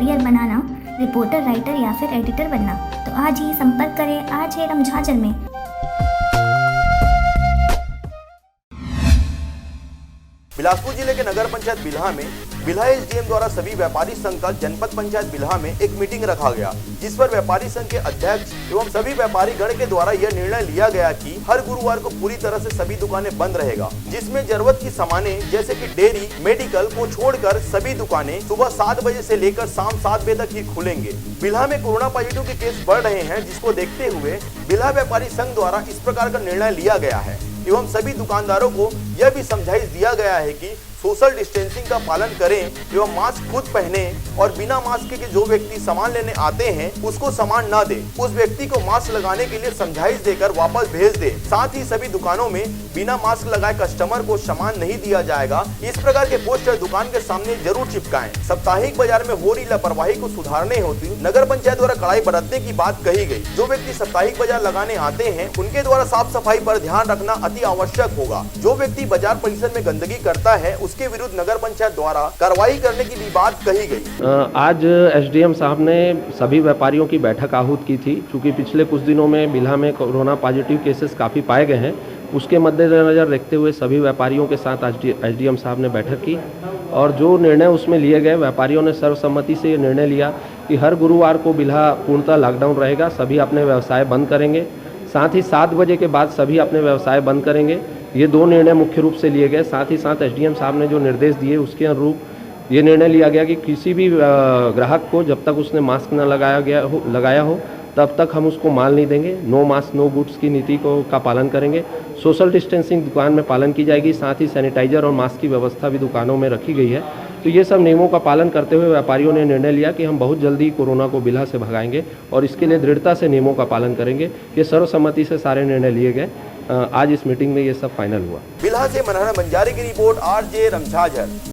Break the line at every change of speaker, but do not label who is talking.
Career बनाना, reporter, writer या फिर editor बनना, तो आज ही संपर्क करें RJ रमझाझर में।
बिलासपुर जिले के नगर पंचायत बिल्हा में बिल्हा SDM द्वारा सभी व्यापारी संघ का जनपद पंचायत बिल्हा में एक मीटिंग रखा गया, जिस पर व्यापारी संघ के अध्यक्ष एवं सभी व्यापारी गण के द्वारा यह निर्णय लिया गया कि हर गुरुवार को पूरी तरह से सभी दुकानें बंद रहेगा, जिसमें जरूरत की सामानें जैसे कि डेयरी, मेडिकल को छोड़कर सभी दुकानें सुबह 7 बजे से लेकर शाम 7 बजे तक ही खुलेंगे। बिल्हा में कोरोना पॉजिटिव के केस बढ़ रहे हैं, जिसको देखते हुए बिल्हा व्यापारी संघ द्वारा इस प्रकार का निर्णय लिया गया है एवं सभी दुकानदारों को यह भी समझाइश दिया गया है कि सोशल डिस्टेंसिंग का पालन करें एवं मास्क खुद पहने और बिना मास्क के जो व्यक्ति सामान लेने आते हैं उसको सामान न दे, उस व्यक्ति को मास्क लगाने के लिए समझाइश देकर वापस भेज दे। साथ ही सभी दुकानों में बिना मास्क लगाए कस्टमर को सामान नहीं दिया जाएगा। इस प्रकार के पोस्टर दुकान के सामने जरूर चिपकाएं। साप्ताहिक बाजार में हो रही लापरवाही को सुधारने हेतु नगर पंचायत द्वारा कड़ाई बरतने की बात कही गई। जो व्यक्ति साप्ताहिक बाजार लगाने आते हैं उनके द्वारा साफ सफाई पर ध्यान रखना अति आवश्यक होगा। जो व्यक्ति बाजार परिसर में गंदगी करता है उसके विरुद्ध नगर पंचायत द्वारा कार्रवाई करने की भी बात कही गई।
आज SDM साहब ने सभी व्यापारियों की बैठक आहूत की थी। चूँकि पिछले कुछ दिनों में बिल्हा में कोरोना पॉजिटिव केसेस काफ़ी पाए गए हैं, उसके मद्देनज़र देखते हुए सभी व्यापारियों के साथ SDM साहब ने बैठक की और जो निर्णय उसमें लिए गए, व्यापारियों ने सर्वसम्मति से ये निर्णय लिया कि हर गुरुवार को बिल्हा पूर्णतः लॉकडाउन रहेगा, सभी अपने व्यवसाय बंद करेंगे। साथ ही 7 बजे के बाद सभी अपने व्यवसाय बंद करेंगे। ये 2 निर्णय मुख्य रूप से लिए गए। साथ ही साथ SDM साहब ने जो निर्देश दिए उसके अनुरूप ये निर्णय लिया गया कि किसी भी ग्राहक को जब तक उसने मास्क न लगाया हो तब तक हम उसको माल नहीं देंगे। नो मास्क नो गुड्स की नीति का पालन करेंगे। सोशल डिस्टेंसिंग दुकान में पालन की जाएगी। साथ ही सैनिटाइजर और मास्क की व्यवस्था भी दुकानों में रखी गई है। तो ये सब नियमों का पालन करते हुए व्यापारियों ने निर्णय लिया कि हम बहुत जल्दी कोरोना को बिल्हा से भगाएंगे और इसके लिए दृढ़ता से नियमों का पालन करेंगे। ये सर्वसम्मति से सारे निर्णय लिए गए। आज इस मीटिंग में ये सब फाइनल हुआ।
बिल्हा से मनहर बंजारे की रिपोर्ट RJ रमझाझर।